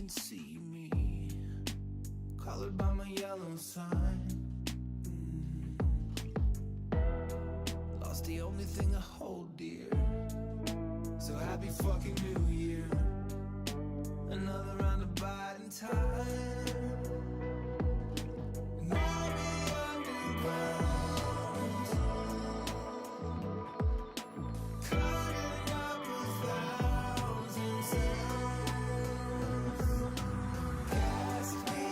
even see me, colored by my yellow sign. Lost the only thing I hold dear. So happy fucking New Year. Another round of biding time. And I'll be underground, cutting up 1,000 sounds. Cast me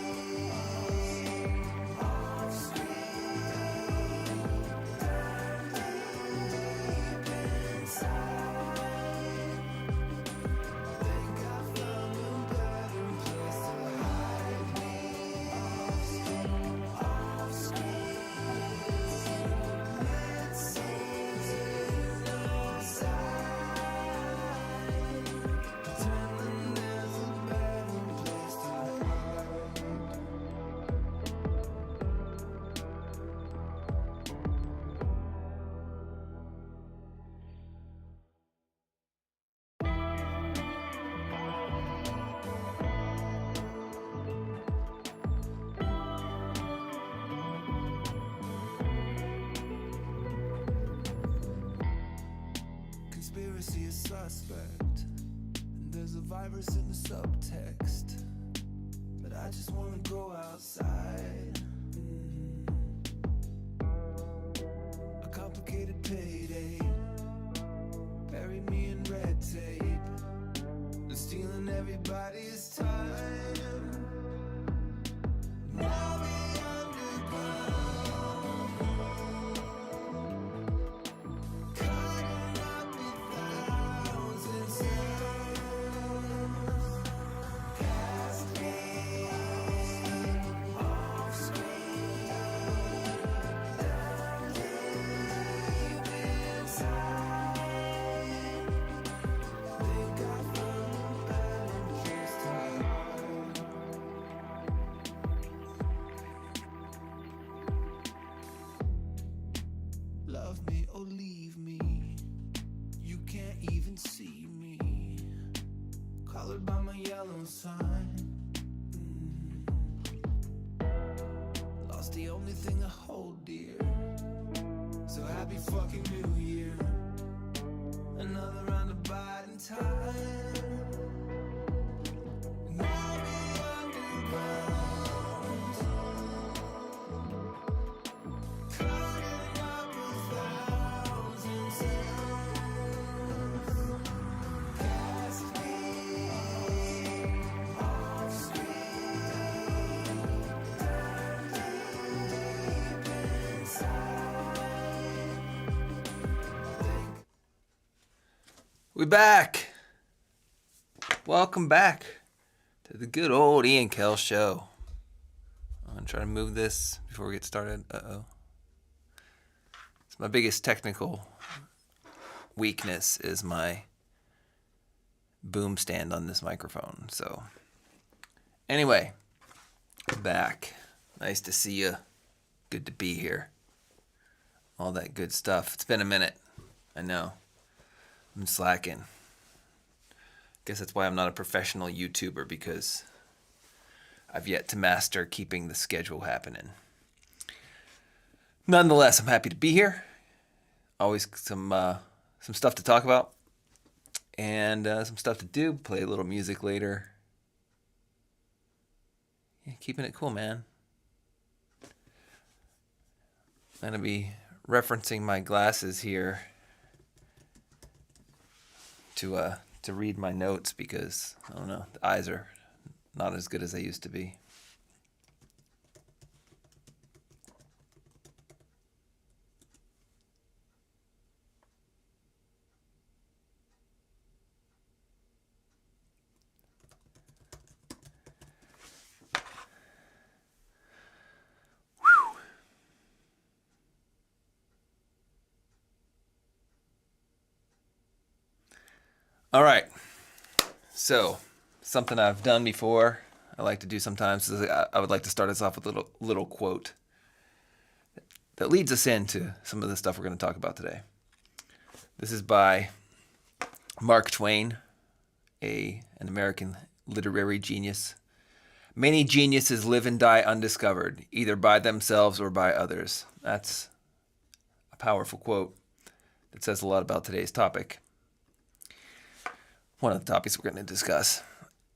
off screen, down deep inside. Think I found a better place to hide me. Off screen, it seems no sign. Pretending there's a better place to hide. Conspiracy is suspect, and there's a virus in the subtext. But I just wanna go outside. A complicated payday, bury me in red tape. They're stealing everybody's time. Now be underground, cutting up 1,000 sounds. Cast me off screen, down deep inside. Think I found a better place to hide. Love me or leave me, you can't even see me, colored by my yellow sign. Lost the only thing I hold dear. So happy fucking New Year. Another round of biding time. And I'll be underground, cutting up 1,000 sounds. Cast me off screen, down deep inside. We back. Welcome back to the good old KEL Show. I'm gonna try to move this before we get started. It's my biggest technical weakness is my boom stand on this microphone. So anyway, we're back. Nice to see you. Good to be here. All that good stuff. It's been a minute. I know. I'm slacking. Guess that's why I'm not a professional YouTuber, because I've yet to master keeping the schedule happening. Nonetheless, I'm happy to be here. Always some stuff to talk about, and some stuff to do. Play a little music later. Yeah, keeping it cool, man. I'm gonna be referencing my glasses here to read my notes, because I don't know, the eyes are not as good as they used to be. All right, so something I've done before, I like to do sometimes, is I would like to start us off with a little quote that leads us into some of the stuff we're going to talk about today. This is by Mark Twain, an American literary genius. Many geniuses live and die undiscovered, either by themselves or by others. That's a powerful quote that says a lot about today's topic. One of the topics we're going to discuss.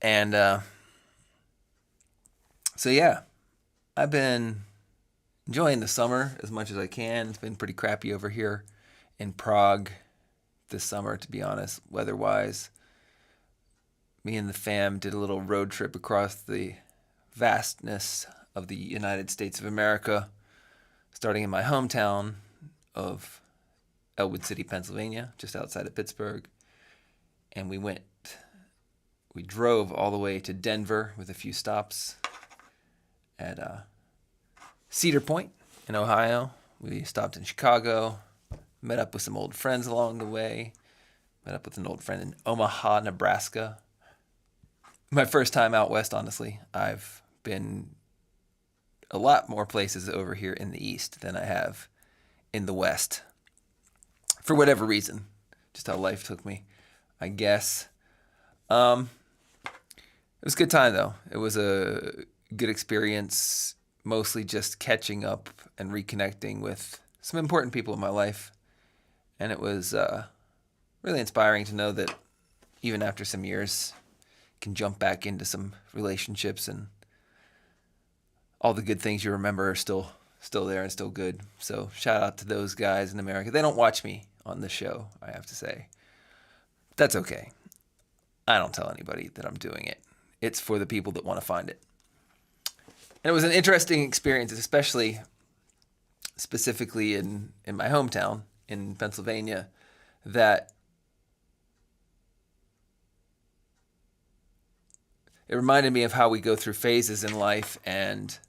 And so yeah, I've been enjoying the summer as much as I can. It's been pretty crappy over here in Prague this summer, to be honest, weather-wise. Me and the fam did a little road trip across the vastness of the United States of America, starting in my hometown of Elwood City, Pennsylvania, just outside of Pittsburgh. And we drove all the way to Denver with a few stops at Cedar Point in Ohio. We stopped in Chicago, met up with some old friends along the way, met up with an old friend in Omaha, Nebraska. My first time out west, honestly. I've been a lot more places over here in the east than I have in the west. For whatever reason. Just how life took me, I guess. It was a good time, though. It was a good experience, mostly just catching up and reconnecting with some important people in my life. And it was really inspiring to know that even after some years, can jump back into some relationships and all the good things you remember are still there and still good. So shout out to those guys in America. They don't watch me on this show, I have to say. That's okay. I don't tell anybody that I'm doing it. It's for the people that want to find it. And it was an interesting experience, especially specifically in my hometown in Pennsylvania, that it reminded me of how we go through phases in life, and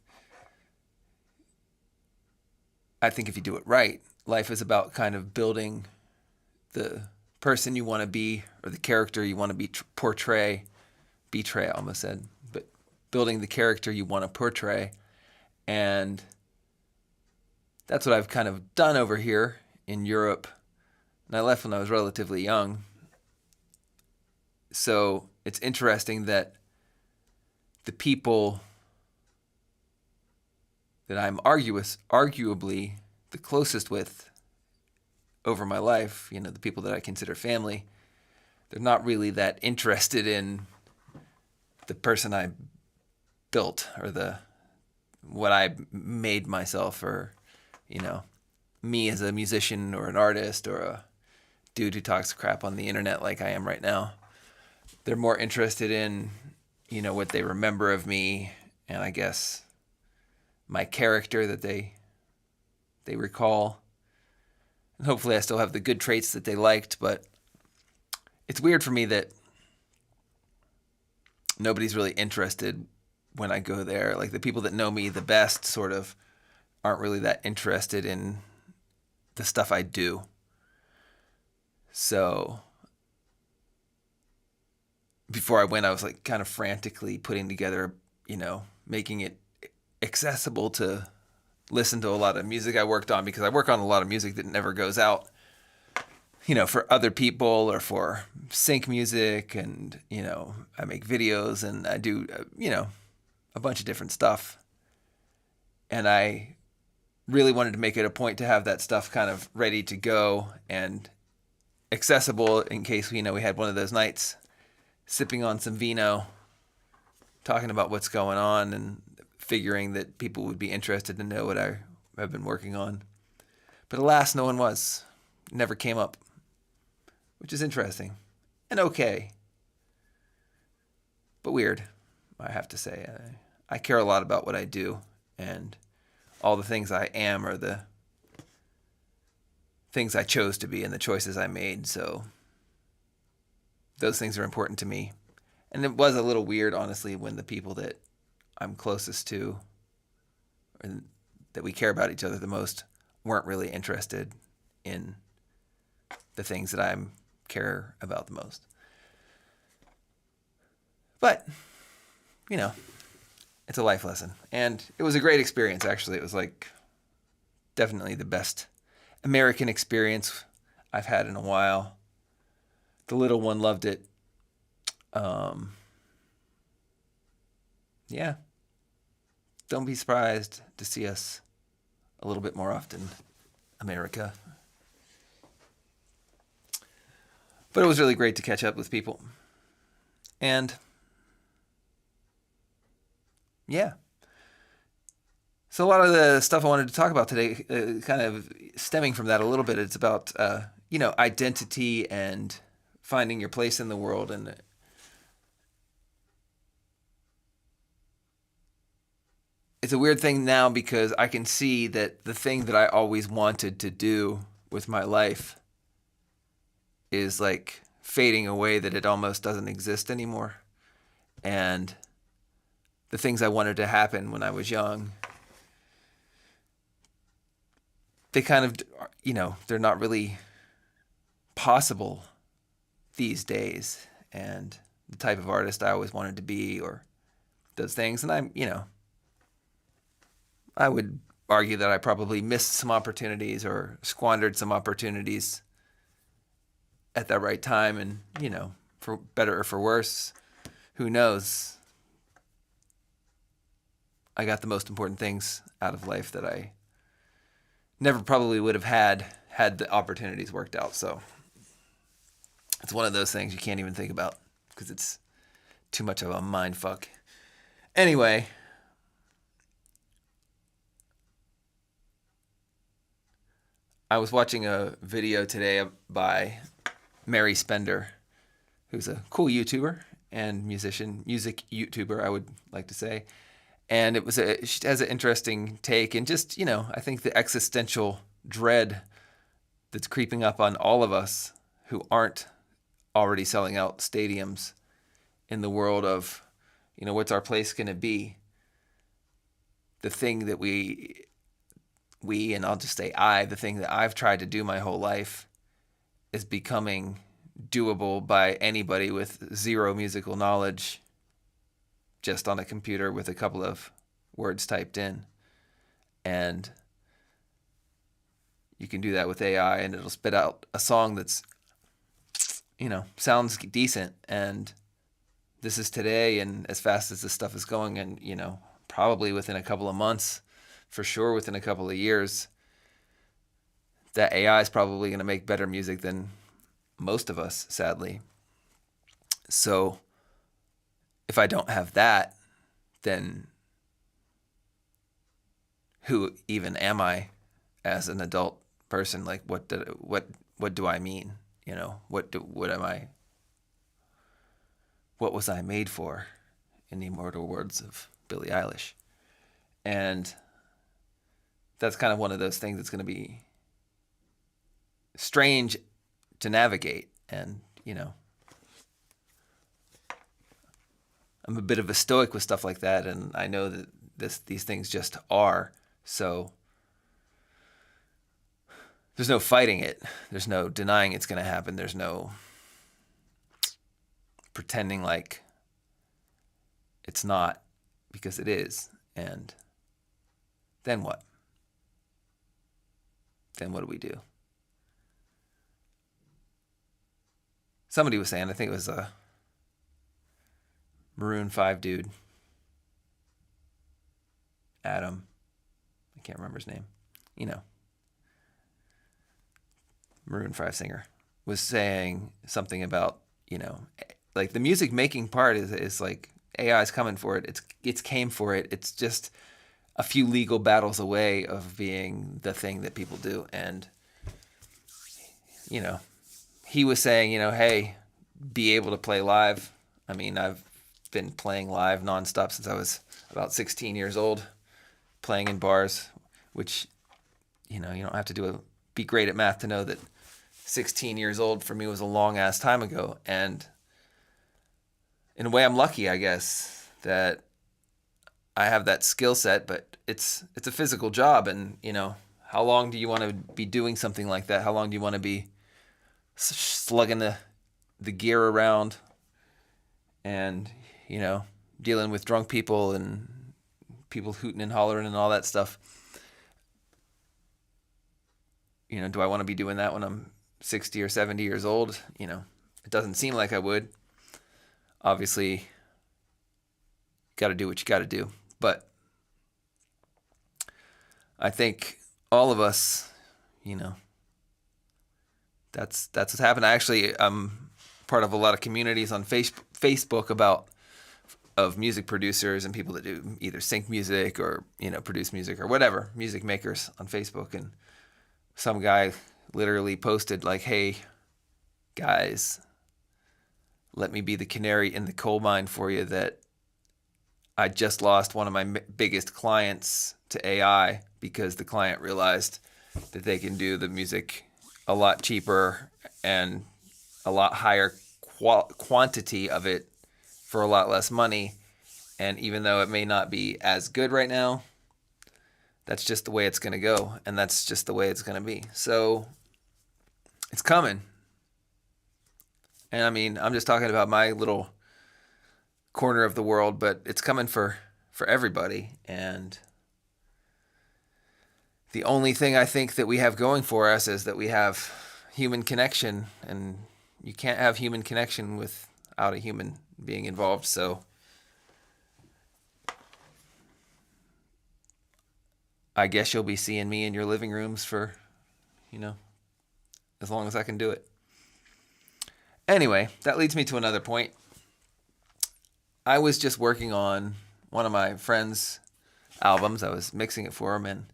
I think if you do it right, life is about kind of building the person you want to be or the character you want to be betray, I almost said, but building the character you want to portray. And that's what I've kind of done over here in Europe. And I left when I was relatively young. So it's interesting that the people that I'm arguably the closest with over my life, the people that I consider family, they're not really that interested in the person I built or what I made myself, or, me as a musician or an artist or a dude who talks crap on the internet like I am right now. They're more interested in what they remember of me, and I guess my character that they recall. And hopefully I still have the good traits that they liked, but it's weird for me that nobody's really interested when I go there. Like, the people that know me the best sort of aren't really that interested in the stuff I do. So before I went, I was like kind of frantically putting together, making it accessible to listen to a lot of music I worked on, because I work on a lot of music that never goes out, for other people or for sync music. And, I make videos and I do, a bunch of different stuff. And I really wanted to make it a point to have that stuff kind of ready to go and accessible in case, we had one of those nights sipping on some vino, talking about what's going on, and figuring that people would be interested to know what I've been working on. But alas, no one was. It never came up, which is interesting and okay, but weird, I have to say. I care a lot about what I do, and all the things I am are the things I chose to be and the choices I made. So those things are important to me. And it was a little weird, honestly, when the people that I'm closest to and that we care about each other the most weren't really interested in the things that I care about the most. But, it's a life lesson. And it was a great experience, actually. It was like definitely the best American experience I've had in a while. The little one loved it. yeah, don't be surprised to see us a little bit more often, America. But it was really great to catch up with people. And yeah. So a lot of the stuff I wanted to talk about today, kind of stemming from that a little bit, it's about, identity and finding your place in the world. And it's a weird thing now because I can see that the thing that I always wanted to do with my life is like fading away, that it almost doesn't exist anymore. And the things I wanted to happen when I was young, they kind of, they're not really possible these days. And the type of artist I always wanted to be, or those things. And I would argue that I probably missed some opportunities or squandered some opportunities at that right time. And, for better or for worse, who knows? I got the most important things out of life that I never probably would have had the opportunities worked out. So it's one of those things you can't even think about because it's too much of a mind fuck. Anyway, I was watching a video today by Mary Spender, who's a cool YouTuber and music YouTuber, I would like to say. And she has an interesting take, and just, I think the existential dread that's creeping up on all of us who aren't already selling out stadiums in the world of, what's our place going to be? The thing that we, and I'll just say the thing that I've tried to do my whole life is becoming doable by anybody with zero musical knowledge, just on a computer with a couple of words typed in. And you can do that with AI, and it'll spit out a song that's, sounds decent. And this is today, and as fast as this stuff is going, and, probably within a couple of months, for sure within a couple of years, that AI is probably going to make better music than most of us, sadly. So if I don't have that, then who even am I as an adult person? Like, what do I mean? What was I made for, in the immortal words of Billie Eilish? And that's kind of one of those things that's going to be strange to navigate. And, I'm a bit of a stoic with stuff like that, and I know that these things just are. So there's no fighting it. There's no denying it's going to happen. There's no pretending like it's not, because it is. And then what? Then what do we do? Somebody was saying, I think it was a Maroon 5 dude, Adam, I can't remember his name, Maroon 5 singer, was saying something about, like the music making part is like AI's coming for it. It's came for it. It's just a few legal battles away of being the thing that people do. And, he was saying, hey, be able to play live. I mean, I've been playing live nonstop since I was about 16 years old, playing in bars, which, you don't have to be great at math to know that 16 years old for me was a long ass time ago. And in a way, I'm lucky, I guess, that I have that skill set, but it's a physical job. And, how long do you want to be doing something like that? How long do you want to be slugging the gear around and, dealing with drunk people and people hooting and hollering and all that stuff? Do I want to be doing that when I'm 60 or 70 years old? It doesn't seem like I would. Obviously, got to do what you got to do. But I think all of us, that's what's happened. I'm part of a lot of communities on Facebook of music producers and people that do either sync music or produce music or whatever, music makers on Facebook. And some guy literally posted like, "Hey guys, let me be the canary in the coal mine for you that I just lost one of my biggest clients to AI because the client realized that they can do the music a lot cheaper and a lot higher quantity of it for a lot less money. And even though it may not be as good right now, that's just the way it's going to go. And that's just the way it's going to be. So it's coming. And I mean, I'm just talking about my little corner of the world, but it's coming for everybody. And the only thing I think that we have going for us is that we have human connection, and you can't have human connection without a human being involved. So I guess you'll be seeing me in your living rooms for, as long as I can do it. Anyway, that leads me to another point. I was just working on one of my friend's albums. I was mixing it for him and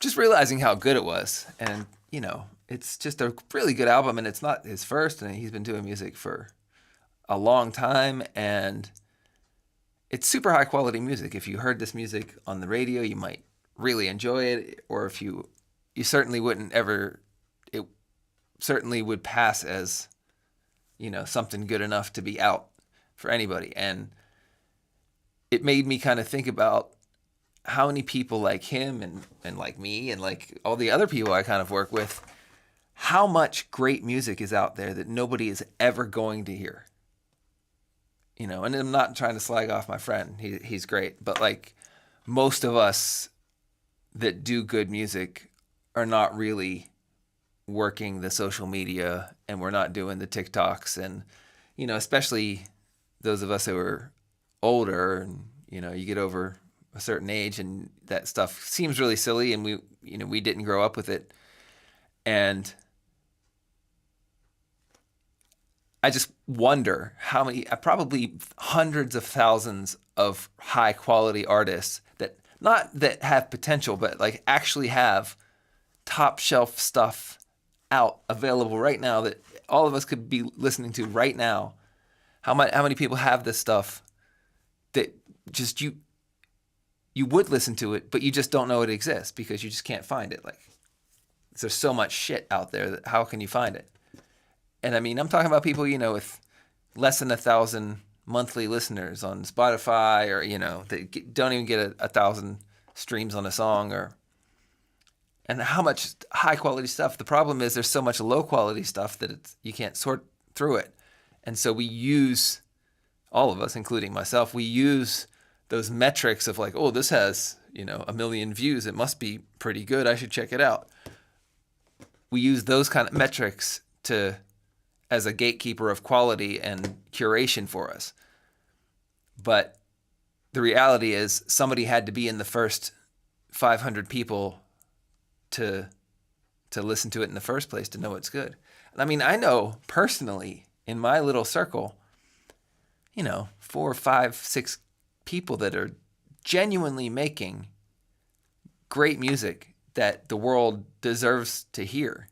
just realizing how good it was. And, it's just a really good album, and it's not his first, and he's been doing music for a long time, and it's super high quality music. If you heard this music on the radio, you might really enjoy it, or if you certainly wouldn't ever, it certainly would pass as, something good enough to be out for anybody. And it made me kind of think about how many people like him and like me and like all the other people I kind of work with, how much great music is out there that nobody is ever going to hear. And I'm not trying to slag off my friend. He's great. But like most of us that do good music are not really working the social media, and we're not doing the TikToks, and especially those of us who are older, and you get over a certain age and that stuff seems really silly, and we didn't grow up with it. And I just wonder how many, probably hundreds of thousands of high quality artists that not that have potential, but like actually have top shelf stuff out available right now that all of us could be listening to right now. How many people have this stuff that just you would listen to it, but you just don't know it exists because you just can't find it. Like, there's so much shit out there that how can you find it? And I mean, I'm talking about people, with less than 1,000 monthly listeners on Spotify, or, that don't even get 1,000 streams on a song, and how much high quality stuff. The problem is there's so much low quality stuff that you can't sort through it. And so we use, all of us, including myself, we use those metrics of like, oh, this has, 1 million views. It must be pretty good. I should check it out. We use those kind of metrics as a gatekeeper of quality and curation for us. But the reality is somebody had to be in the first 500 people to listen to it in the first place to know it's good. And I mean, I know personally in my little circle, 4, 5, 6 people that are genuinely making great music that the world deserves to hear.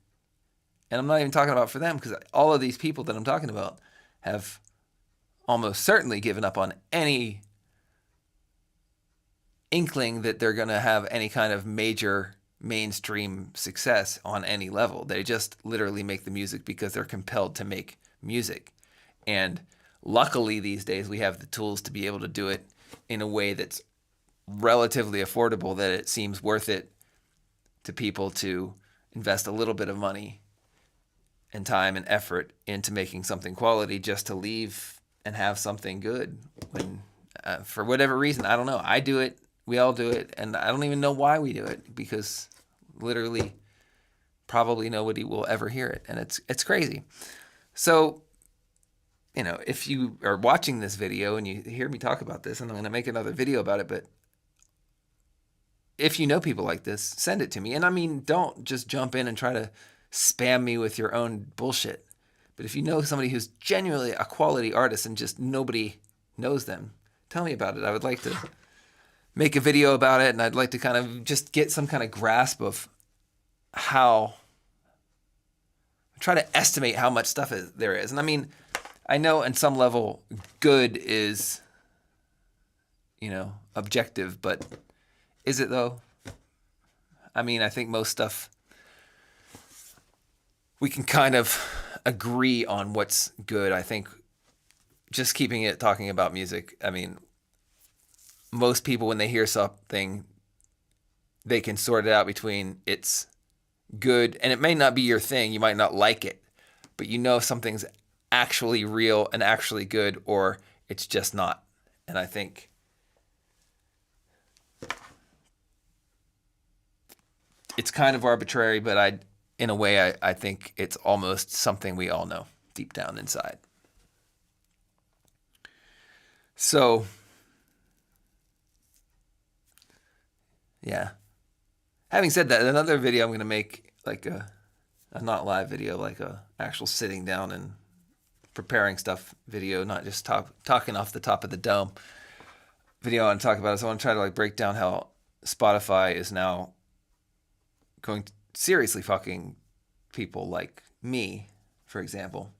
And I'm not even talking about for them, because all of these people that I'm talking about have almost certainly given up on any inkling that they're going to have any kind of major mainstream success on any level. They just literally make the music because they're compelled to make music. And luckily these days we have the tools to be able to do it in a way that's relatively affordable, that it seems worth it to people to invest a little bit of money and time and effort into making something quality just to leave and have something good. When for whatever reason, I don't know, I do it, we all do it, and I don't even know why we do it, because literally probably nobody will ever hear it, and it's crazy. So if you are watching this video and you hear me talk about this, and I'm going to make another video about it, but if you know people like this, send it to me. And I mean, don't just jump in and try to spam me with your own bullshit. But if you know somebody who's genuinely a quality artist and just nobody knows them, tell me about it. I would like to make a video about it, and I'd like to kind of just get some kind of grasp of how, try to estimate how much stuff there is. And I mean, I know on some level good is, objective, but is it though? I mean, I think most stuff we can kind of agree on what's good. I think just keeping it talking about music, I mean, most people when they hear something, they can sort it out between it's good and it may not be your thing. You might not like it, but if something's actually real and actually good or it's just not. And I think it's kind of arbitrary, but in a way, I think it's almost something we all know deep down inside. So, yeah. Having said that, another video I'm going to make, like a not live video, like a actual sitting down and preparing stuff video, not just talking off the top of the dome video I want to talk about. So I want to try to break down how Spotify is now going to seriously fucking people like me, for example.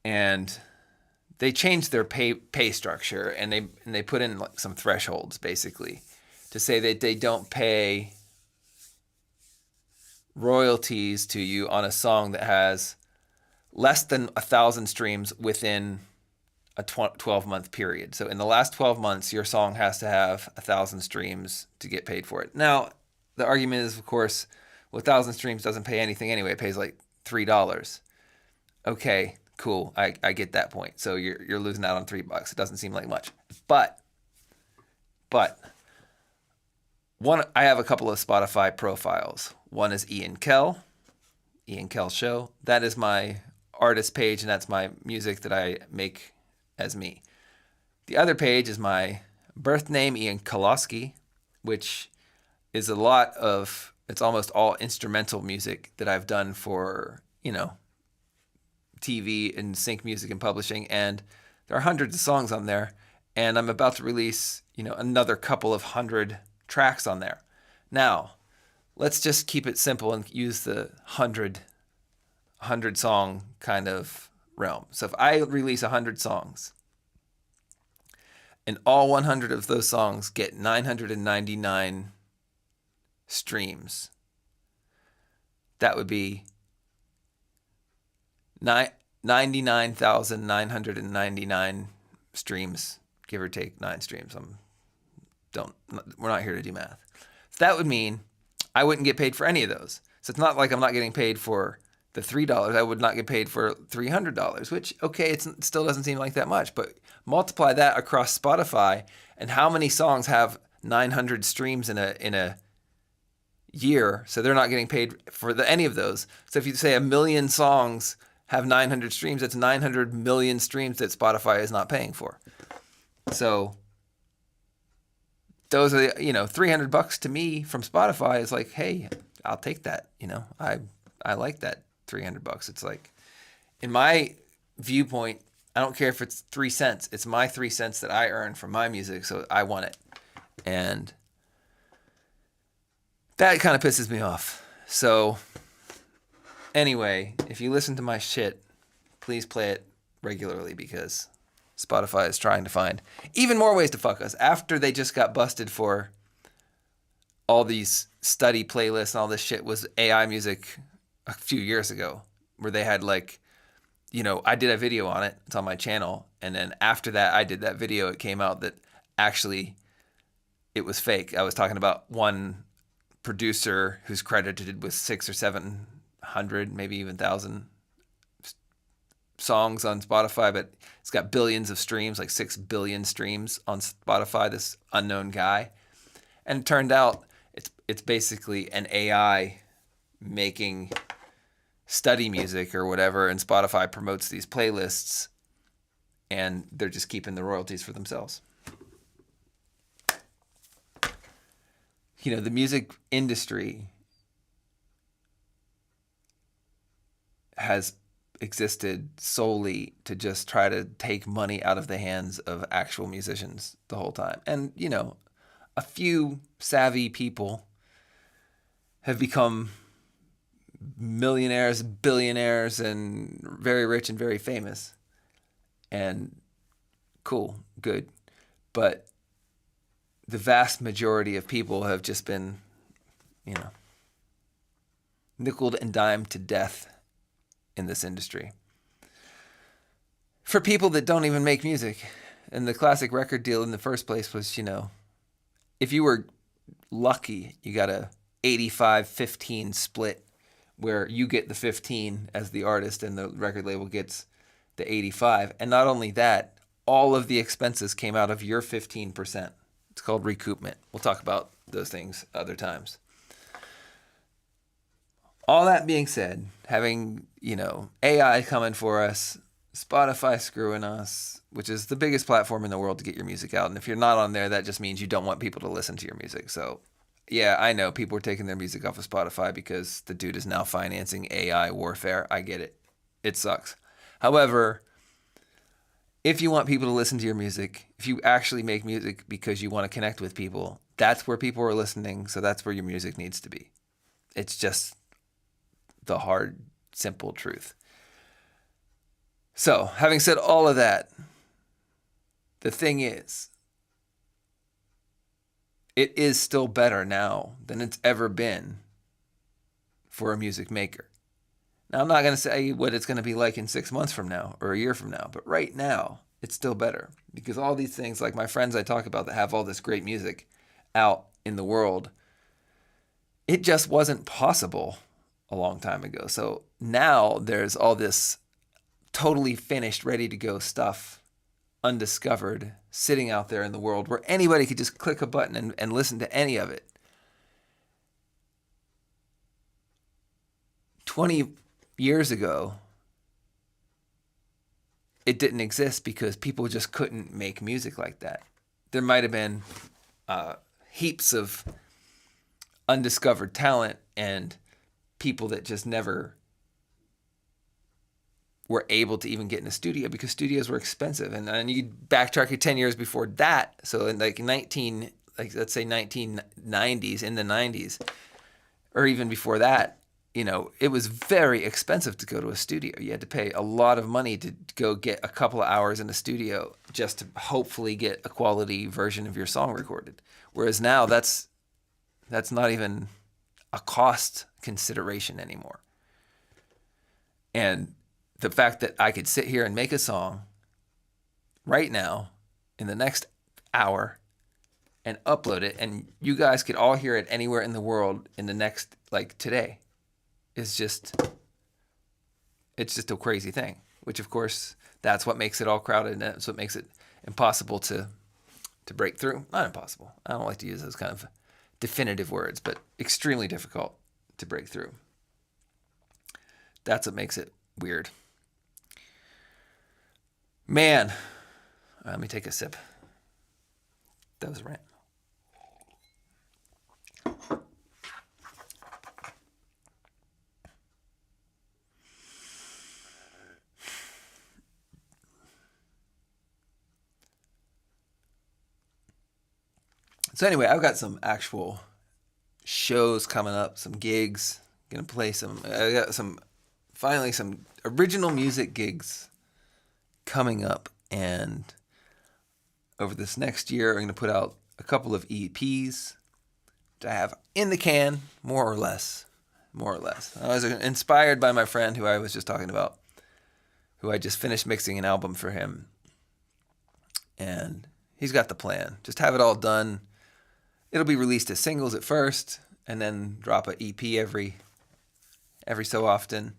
And they changed their pay structure, and they put in some thresholds basically to say that they don't pay royalties to you on a song that has less than 1,000 streams within a 12-month period. So in the last 12 months, your song has to have 1,000 streams to get paid for it. Now, the argument is, of course, 1,000 streams doesn't pay anything anyway. It pays like $3. Okay, cool. I get that point. So you're losing out on $3. It doesn't seem like much. But I have a couple of Spotify profiles. One is KEL Show. That is my artist page, and that's my music that I make as me. The other page is my birth name, Ian Koloski, which is it's almost all instrumental music that I've done for, TV and sync music and publishing. And there are hundreds of songs on there. And I'm about to release, another couple of 100 tracks on there. Now, let's just keep it simple and use the 100 song kind of realm. So if I release 100 songs and all 100 of those songs get 999 streams, that would be 99,999 streams, give or take 9 streams. We're not here to do math. So that would mean I wouldn't get paid for any of those. So it's not like I'm not getting paid for the $3. I would not get paid for $300, which, okay, it still doesn't seem like that much, but multiply that across Spotify, and how many songs have 900 streams in a year, so they're not getting paid for any of those. So if you say 1 million songs have 900 streams, that's 900 million streams that Spotify is not paying for. So those are $300 to me from Spotify is like, hey, I'll take that. I like that $300. It's like, in my viewpoint, I don't care if it's 3 cents. It's my 3 cents that I earn from my music, so I want it. And that kind of pisses me off. So anyway, if you listen to my shit, please play it regularly, because Spotify is trying to find even more ways to fuck us after they just got busted for all these study playlists and all this shit was AI music a few years ago, where they had I did a video on it. It's on my channel. And then after that, I did that video. It came out that actually it was fake. I was talking about one producer who's credited with 600 or 700, maybe even 1,000 songs on Spotify, but it's got billions of streams, like 6 billion streams on Spotify, this unknown guy. And it turned out it's basically an AI making study music or whatever, and Spotify promotes these playlists, and they're just keeping the royalties for themselves. The music industry has existed solely to just try to take money out of the hands of actual musicians the whole time. And, a few savvy people have become millionaires, billionaires, and very rich and very famous. And cool, good. But the vast majority of people have just been, nickeled and dimed to death in this industry. For people that don't even make music. And the classic record deal in the first place was, if you were lucky, you got a 85-15 split where you get the 15 as the artist and the record label gets the 85. And not only that, all of the expenses came out of your 15%. It's called recoupment. We'll talk about those things other times. All that being said, having, AI coming for us, Spotify screwing us, which is the biggest platform in the world to get your music out. And if you're not on there, that just means you don't want people to listen to your music. So, yeah, I know people are taking their music off of Spotify because the dude is now financing AI warfare. I get it. It sucks. However, if you want people to listen to your music, if you actually make music because you want to connect with people, that's where people are listening. So that's where your music needs to be. It's just the hard, simple truth. So, having said all of that, the thing is, it is still better now than it's ever been for a music maker. Now, I'm not going to say what it's going to be like in 6 months from now or a year from now, but right now, it's still better. Because all these things, like my friends I talk about that have all this great music out in the world, it just wasn't possible a long time ago. So now there's all this totally finished, ready to go stuff, undiscovered, sitting out there in the world where anybody could just click a button and listen to any of it. 20 years ago, it didn't exist because people just couldn't make music like that. There might have been heaps of undiscovered talent and people that just never were able to even get in a studio because studios were expensive. And you backtrack your 10 years before that. So in let's say 1990s, in the 90s, or even before that, it was very expensive to go to a studio. You had to pay a lot of money to go get a couple of hours in a studio just to hopefully get a quality version of your song recorded. Whereas now that's not even a cost consideration anymore. And the fact that I could sit here and make a song right now in the next hour and upload it, and you guys could all hear it anywhere in the world in the next, today, is just a crazy thing. Which, of course, that's what makes it all crowded, and that's what makes it impossible to break through. Not impossible. I don't like to use those kind of definitive words, but extremely difficult to break through. That's what makes it weird. Man, let me take a sip. That was a rant. So anyway, I've got some actual shows coming up, some gigs. Gonna play I got finally some original music gigs coming up, and over this next year, I'm gonna put out a couple of EPs to have in the can, more or less. I was inspired by my friend who I was just talking about, who I just finished mixing an album for him, and he's got the plan. Just have it all done. It'll be released as singles at first, and then drop an EP every so often.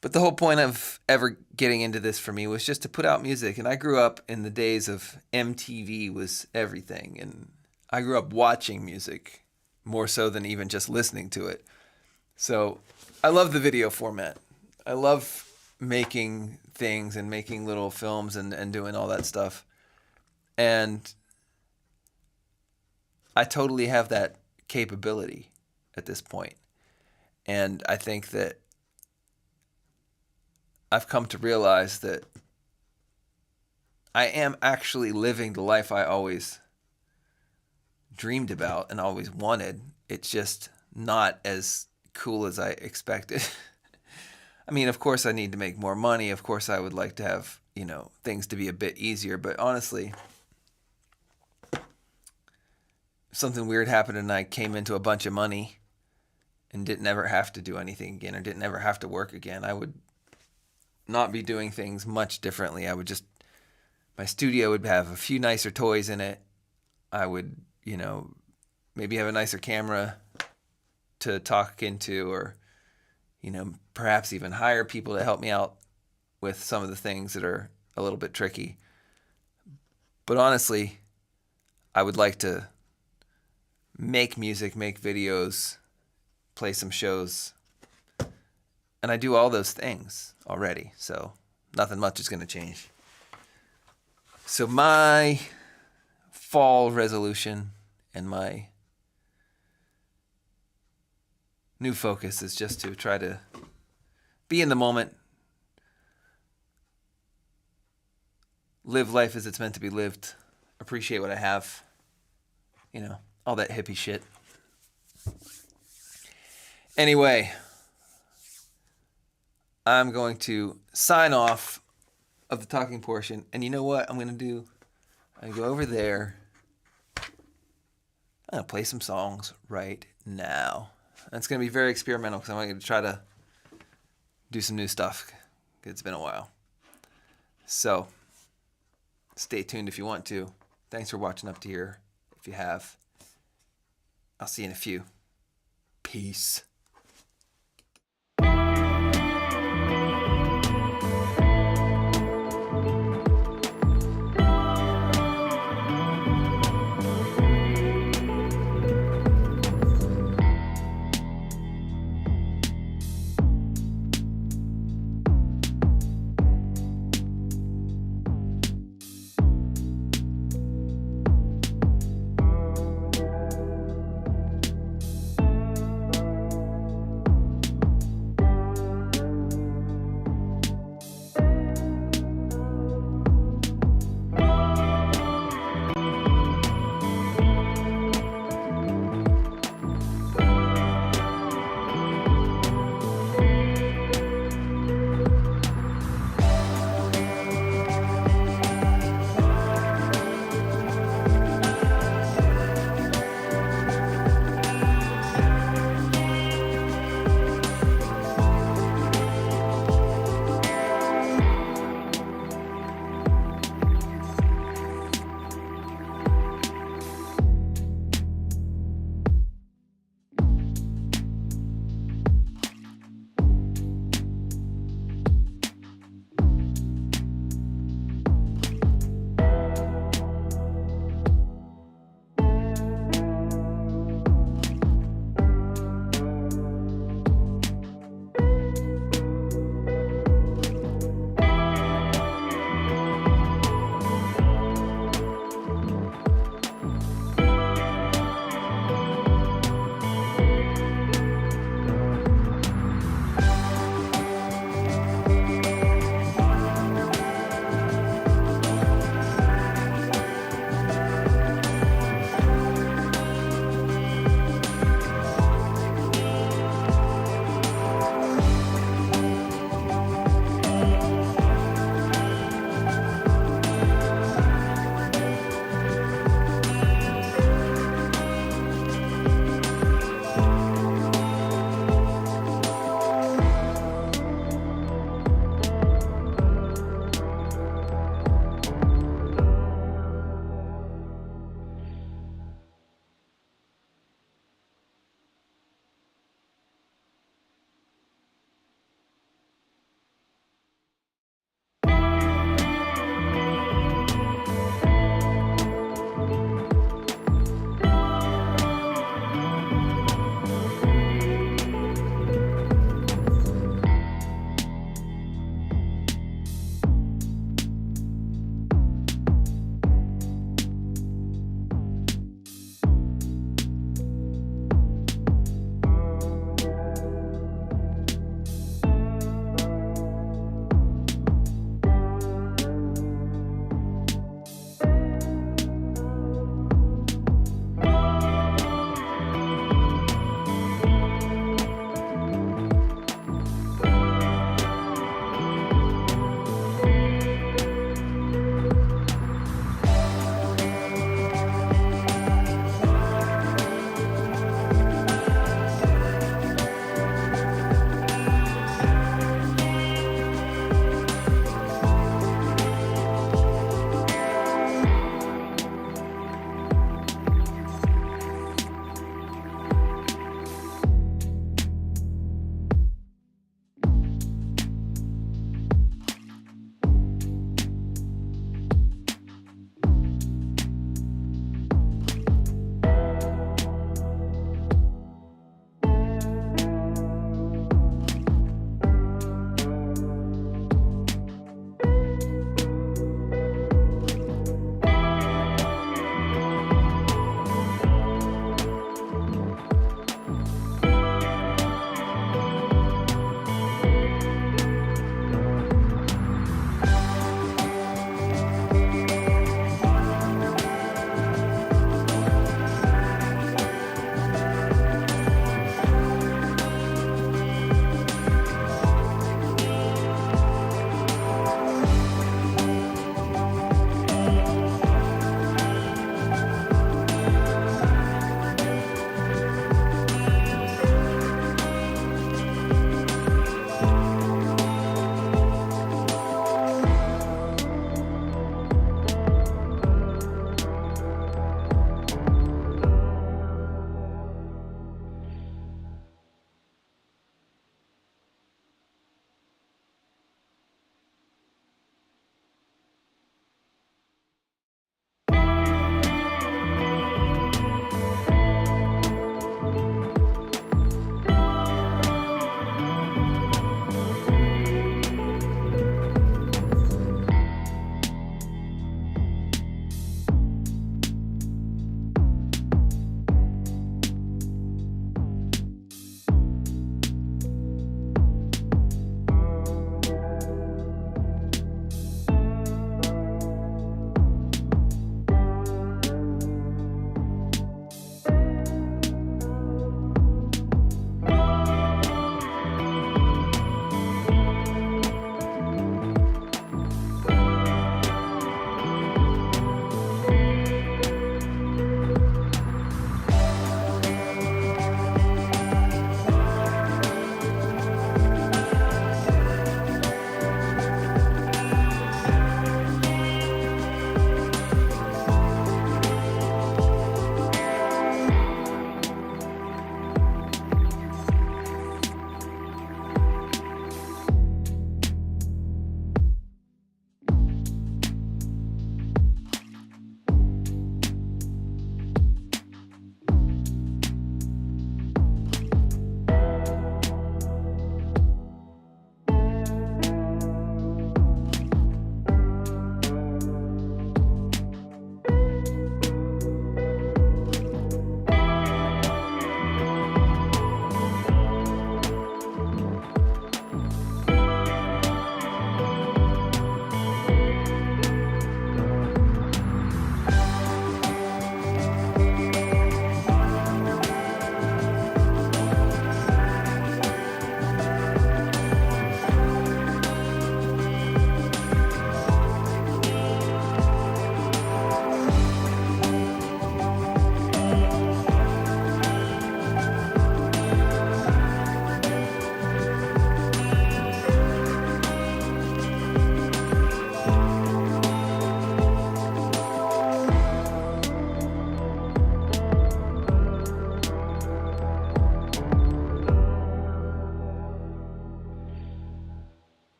But the whole point of ever getting into this for me was just to put out music. And I grew up in the days of MTV was everything. And I grew up watching music more so than even just listening to it. So I love the video format. I love making things and making little films and doing all that stuff. And I totally have that capability at this point. And I think that I've come to realize that I am actually living the life I always dreamed about and always wanted. It's just not as cool as I expected. I mean, of course I need to make more money. Of course I would like to have, things to be a bit easier. But honestly, something weird happened and I came into a bunch of money and didn't ever have to do anything again or didn't ever have to work again, I would not be doing things much differently. My studio would have a few nicer toys in it. I would, maybe have a nicer camera to talk into, or, perhaps even hire people to help me out with some of the things that are a little bit tricky. But honestly, I would like to make music, make videos, play some shows. And I do all those things already, so nothing much is going to change. So my fall resolution and my new focus is just to try to be in the moment, live life as it's meant to be lived, appreciate what I have, all that hippie shit. Anyway, I'm going to sign off of the talking portion. And you know what I'm going to do? I'm going to go over there. I'm going to play some songs right now. And it's going to be very experimental because I'm going to try to do some new stuff. It's been a while. So, stay tuned if you want to. Thanks for watching up to here. If you have, I'll see you in a few. Peace.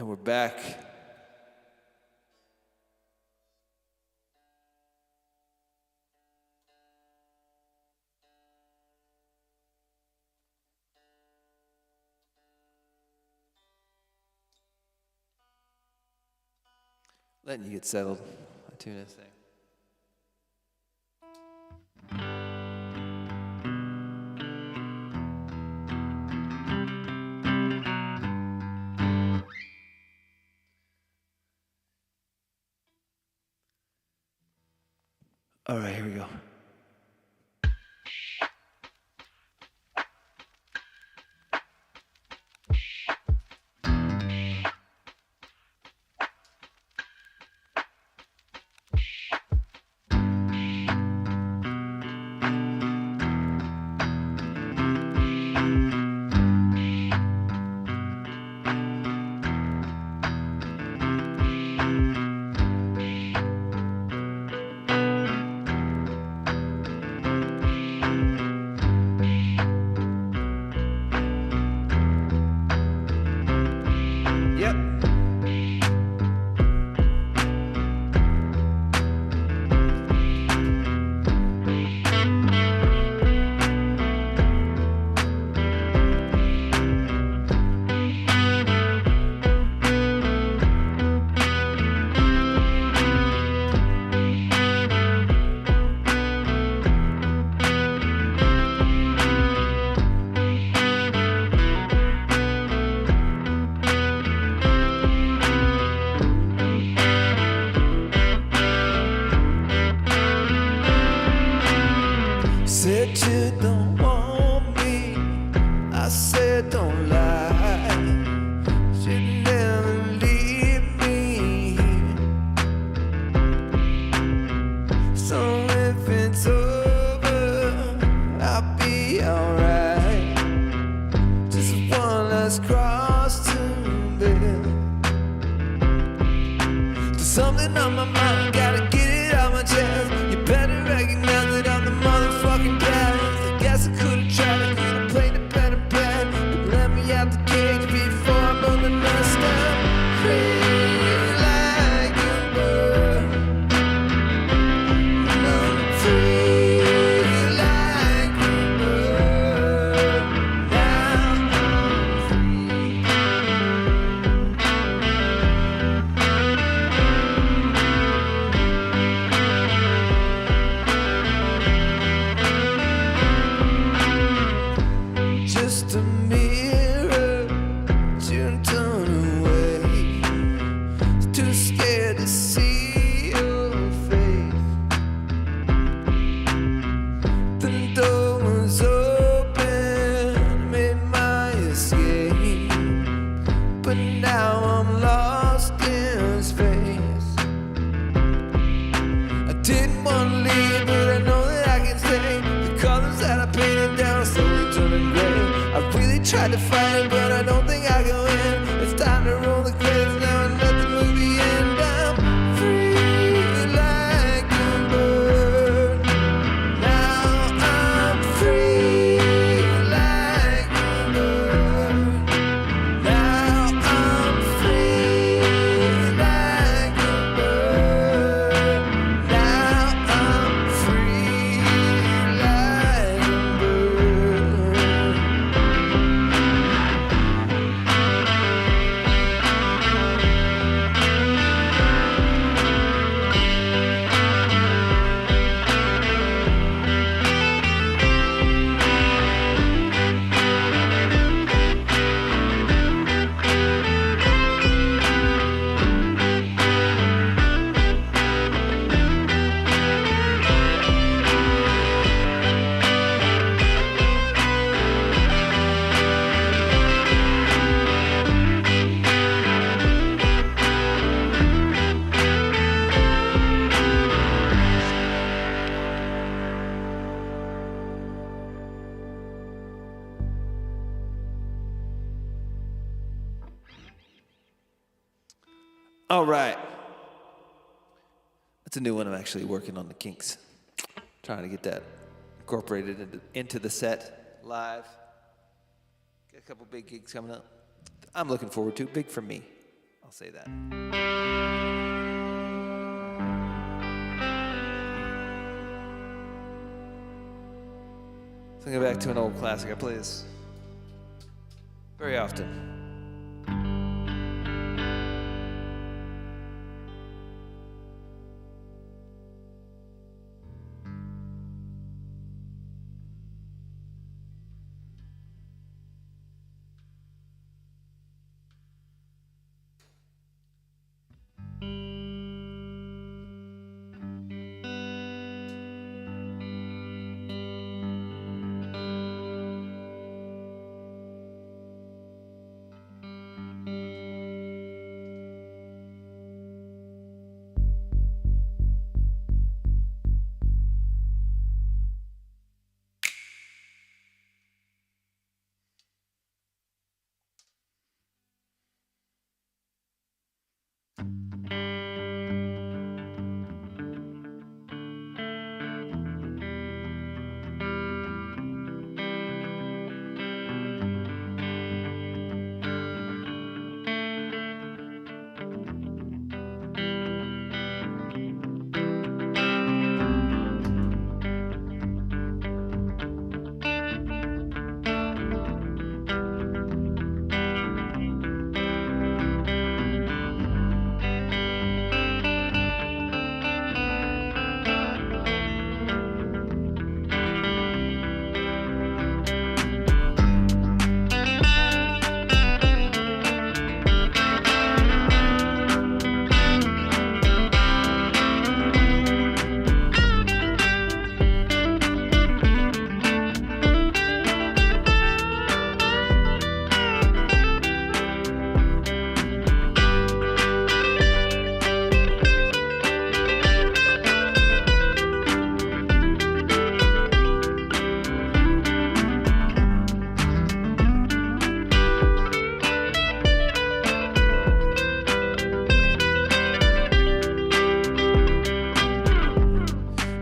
we're back. Letting you get settled. I tune this thing. All right, here we go. Said you don't want me, I said don't lie. You'd never leave me. So if it's over, I'll be alright. Just one last cross to bear. There's something on my mind, gotta get it out my chest. You better recognize that I'm the motherfucking best. I guess I could've tried, I could've played a better plan, but let me out the cage before I'm on the nest. I'm free like a bird. I'm free like a bird. Now I'm free. Just a mirror to turn away. Too scared to see your face. The door was open, made my escape, but now I'm lost in space. I didn't want to leave, but I know that I can stay. The colors that I painted down slowly turning gray. I really tried to fight it, but I don't think I can win. It's time to roll the credits now and let the movie end. I'm free like a bird. Now I'm free like a bird. Now I'm free like a bird. Now I'm free like a bird. All right. That's a new one. I'm actually working on the kinks. Trying to get that incorporated into the set live. Got a couple big gigs coming up. I'm looking forward to. Big for me. I'll say that. Thinking back to an old classic. I play this very often.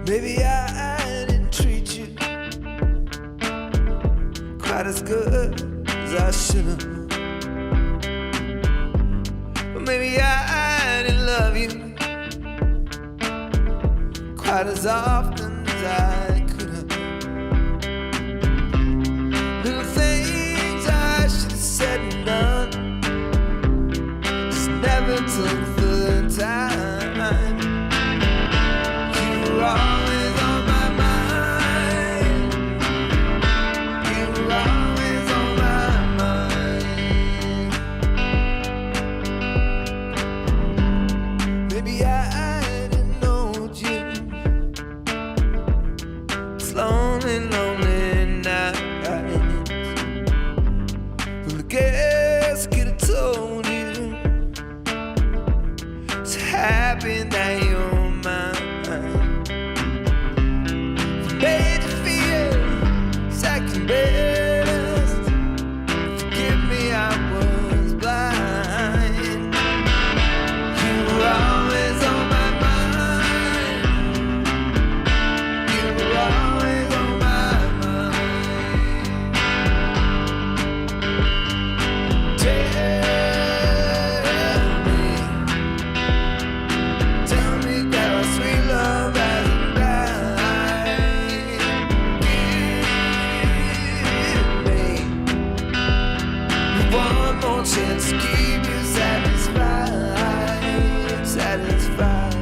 Maybe I didn't treat you quite as good as I should have. But maybe I didn't love you quite as often as I could have. Little things I should have said and done, just never took the time. You were always on my mind. You were always on my mind. Maybe I didn't know you. It's lonely, lonely nights. Well, I guess I could have told you. It's happy that you're mine. Made you feel second best. Forgive me, I was blind. You were always on my mind. You were always on my mind. Tell me that our sweet love hasn't died. Give me one more chance to keep you satisfied, satisfied.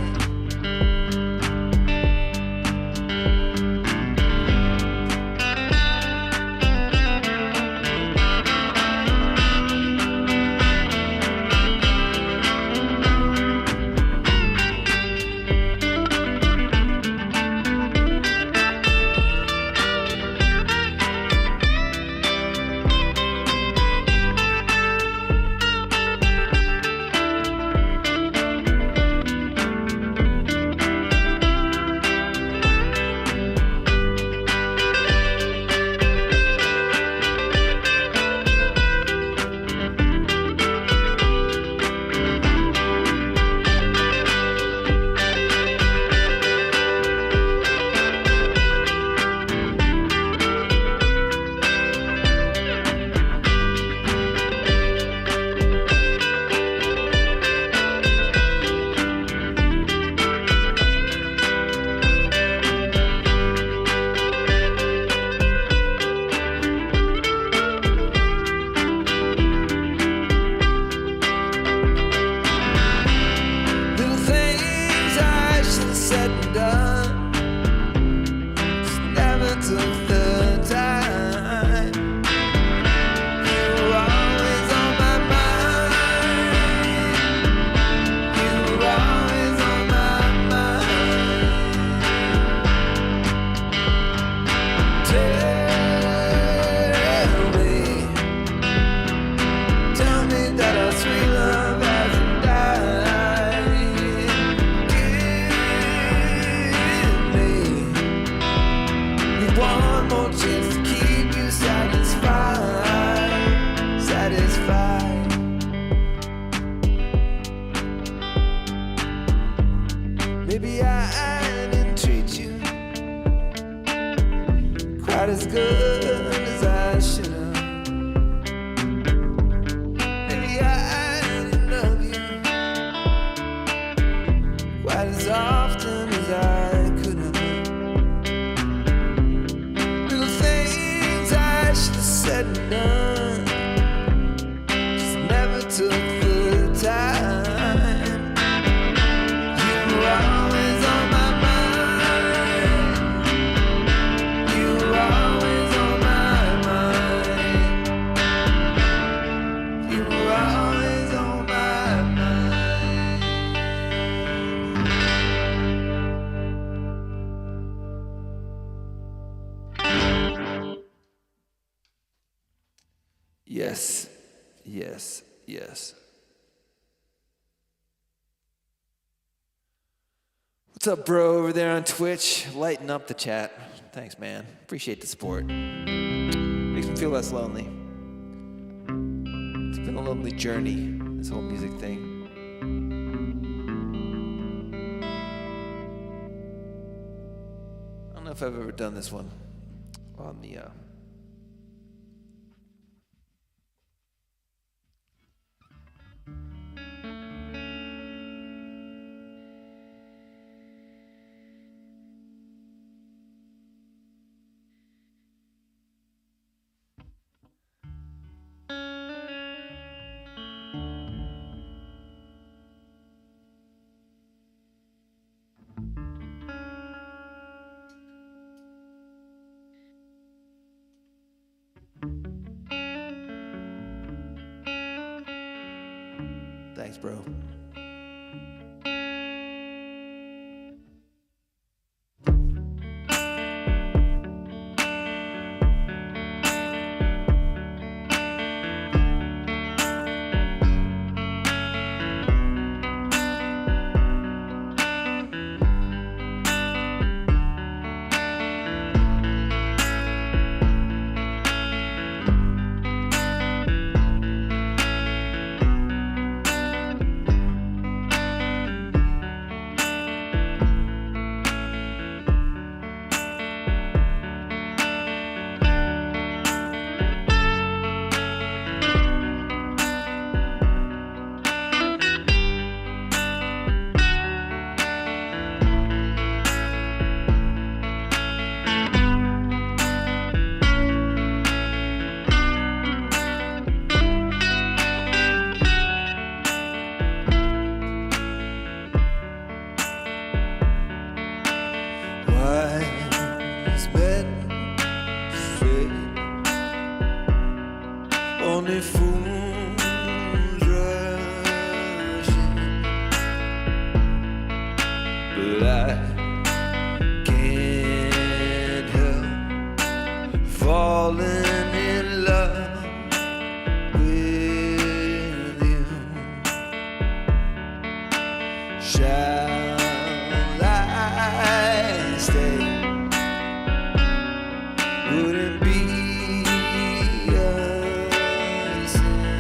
said and done, just never took the time. You were always on my mind. You were always on my mind. You were always on my mind. Yes, yes, yes. What's up, bro, over there on Twitch? Lighten up the chat. Thanks, man. Appreciate the support. Makes me feel less lonely. It's been a lonely journey, this whole music thing. I don't know if I've ever done this one on the Thanks, bro. Wise men say only fools rush in, but I can't help falling in love with you. Shall I stay? Would it be a sin?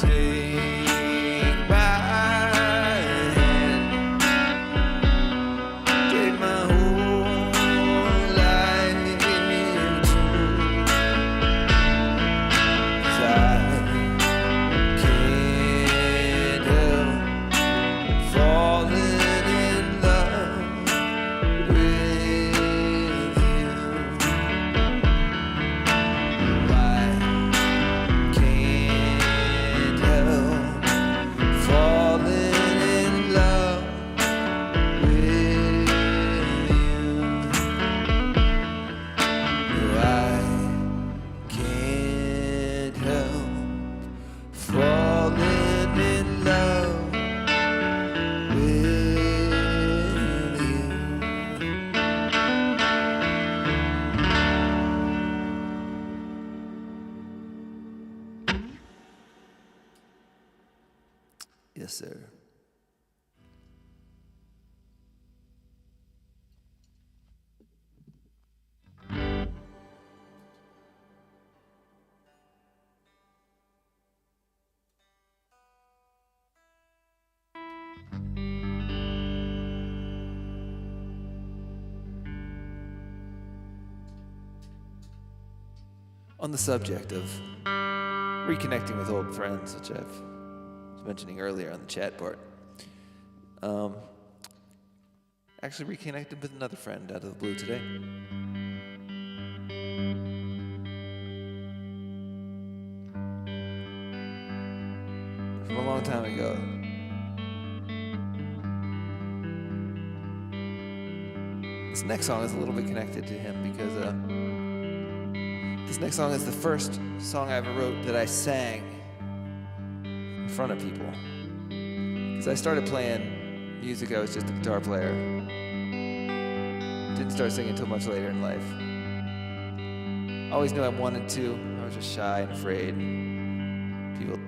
Take my hand, take my whole life too. 'Cause I can't help falling in love with you. I can't help falling in love with you. I can't help falling in love with you. Yes, sir. On the subject of reconnecting with old friends, which I was mentioning earlier on the chat part, actually reconnected with another friend out of the blue today. From a long time ago. This next song is a little bit connected to him because this next song is the first song I ever wrote that I sang in front of people. Because I started playing music, I was just a guitar player. Didn't start singing until much later in life. Always knew I wanted to. I was just shy and afraid. People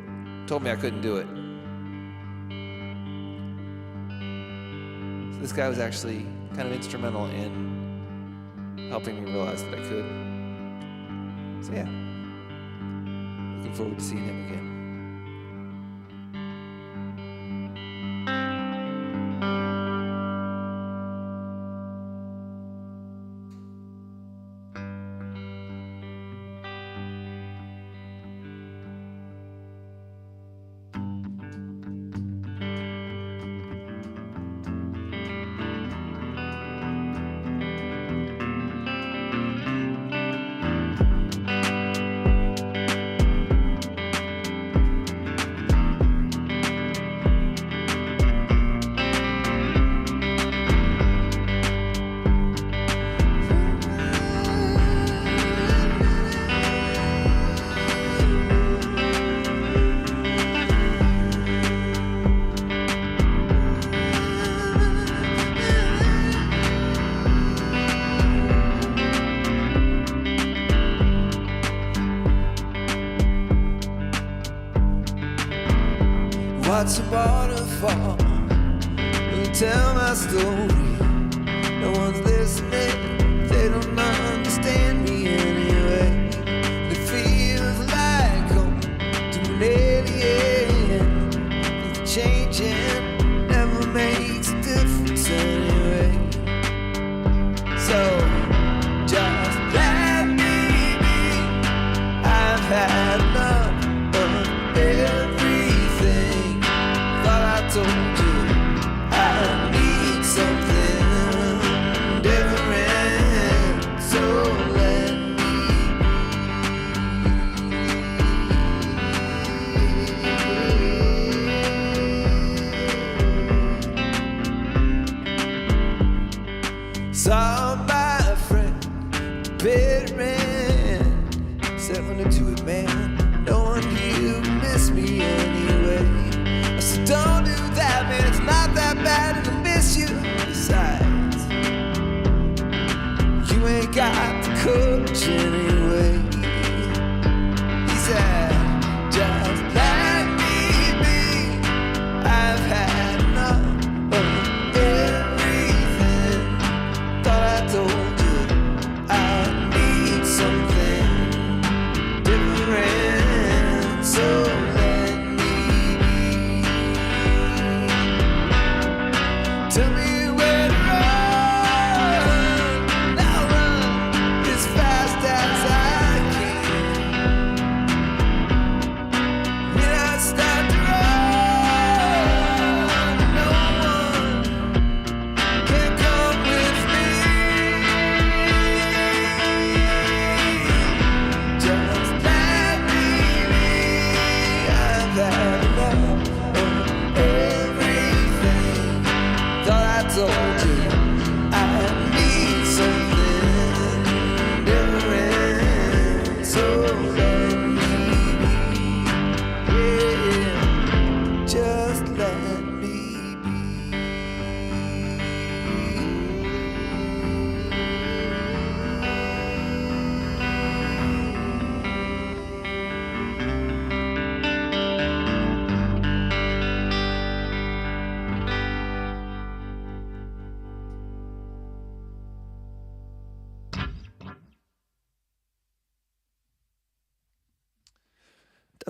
told me I couldn't do it. So this guy was actually kind of instrumental in helping me realize that I could. So yeah, looking forward to seeing him again. Watch a waterfall, will tell my story. No one's listening, they don't understand me anyway. It feels like home to an alien. It's changing, never makes a difference anyway. So just let me be. I've had enough of everything. Thought I told you I need something different.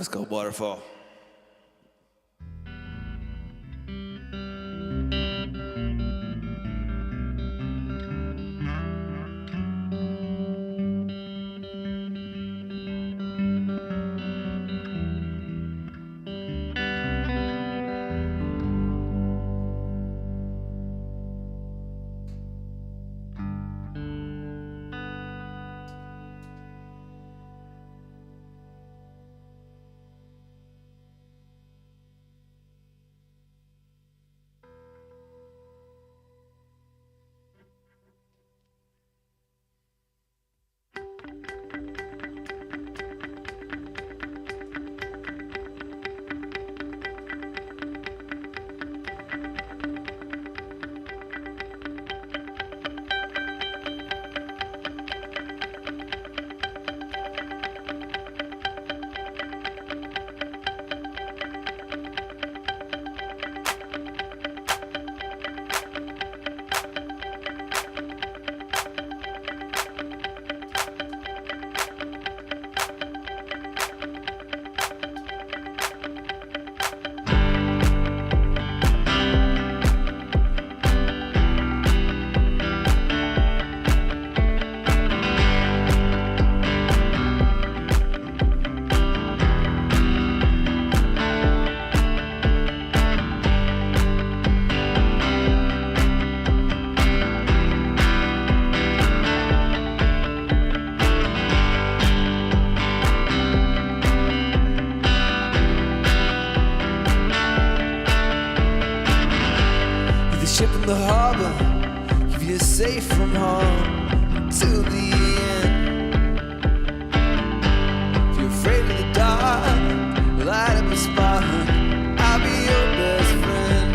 Let's go, Waterfall. The harbor, keep you safe from harm until the end. If you're afraid of the dark, light up a spark. I'll be your best friend.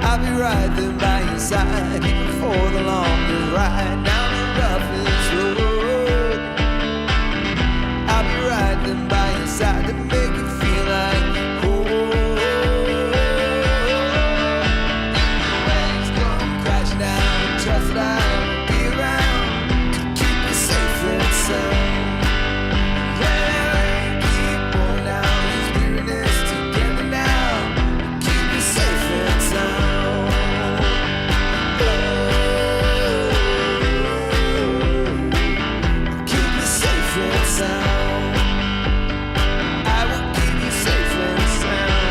I'll be right there by your side, even for the longest ride down the roughest road. I'll be right there by your side to make you feel like home. Trust that I'll be around to keep you safe and sound. Yeah, keep going down this weariness together now. Keep you safe and sound. Keep you safe and sound. I will keep you safe and sound.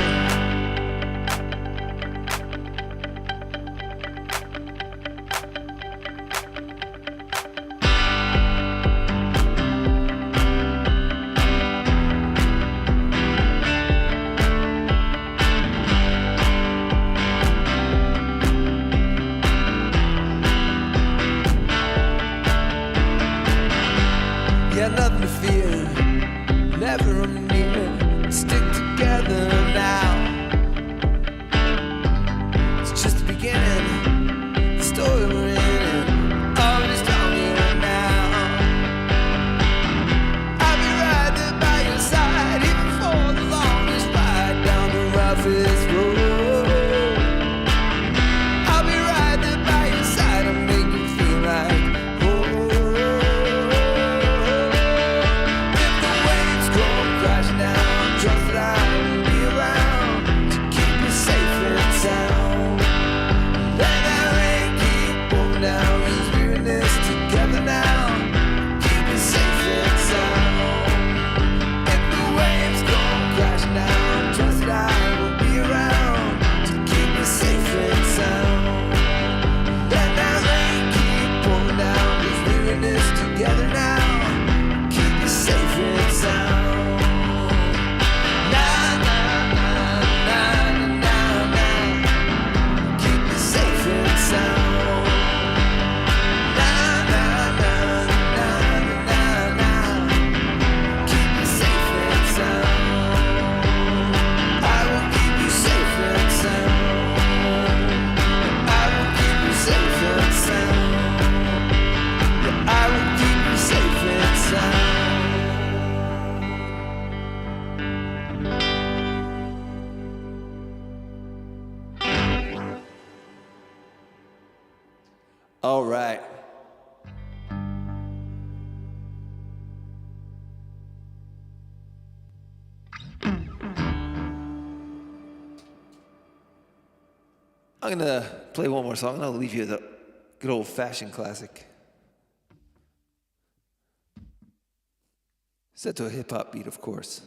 Yeah, nothing to fear, never near. Stick together now. It's just the beginning, the story we're in, and already stronger now. I'll be right there by your side, even for the longest ride down the roughest road. I'll be right there by your side, I'll make you feel like home. Trust that I will be around to keep you safe and sound. Let that rain keep pouring down this weariness together now. Keep you safe and sound. If the waves come crashing down, trust that I will be around to keep you safe and sound. Let that rain keep pouring down this weariness together now. Keep you safe and sound. All right. I'm gonna play one more song and I'll leave you with a good old-fashioned classic. Set to a hip-hop beat, of course.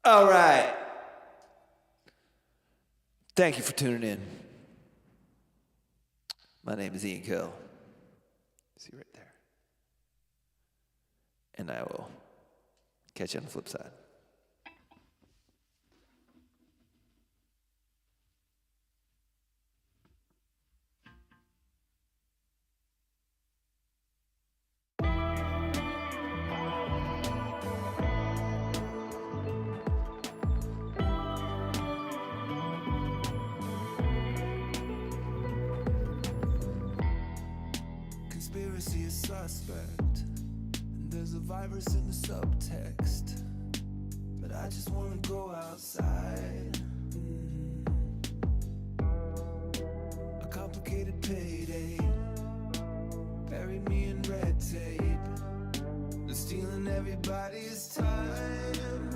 All right. Thank you for tuning in. My name is Ian KEL. See you right there. And I will catch you on the flip side. Conspiracy is suspect, and there's a virus in the subtext. But I just wanna go outside. A complicated payday, bury me in red tape. They're stealing everybody's time.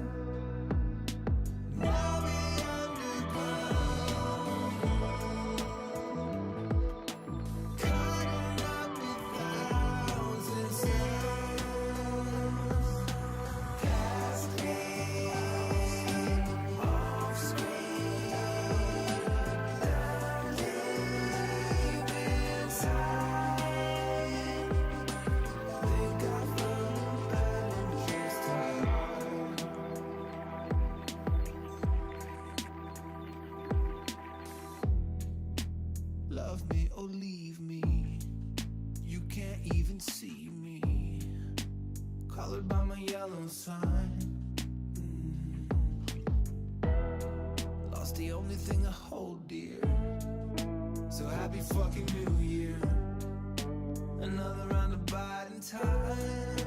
Now we underground, cutting up a thousand sounds. Cascade off screen, down deep inside. Think I found that interest high. Love me or leave me, you can't even see me. Colored by my yellow sign. Lost the only thing I hold dear. So happy fucking New Year. Another round of biding time.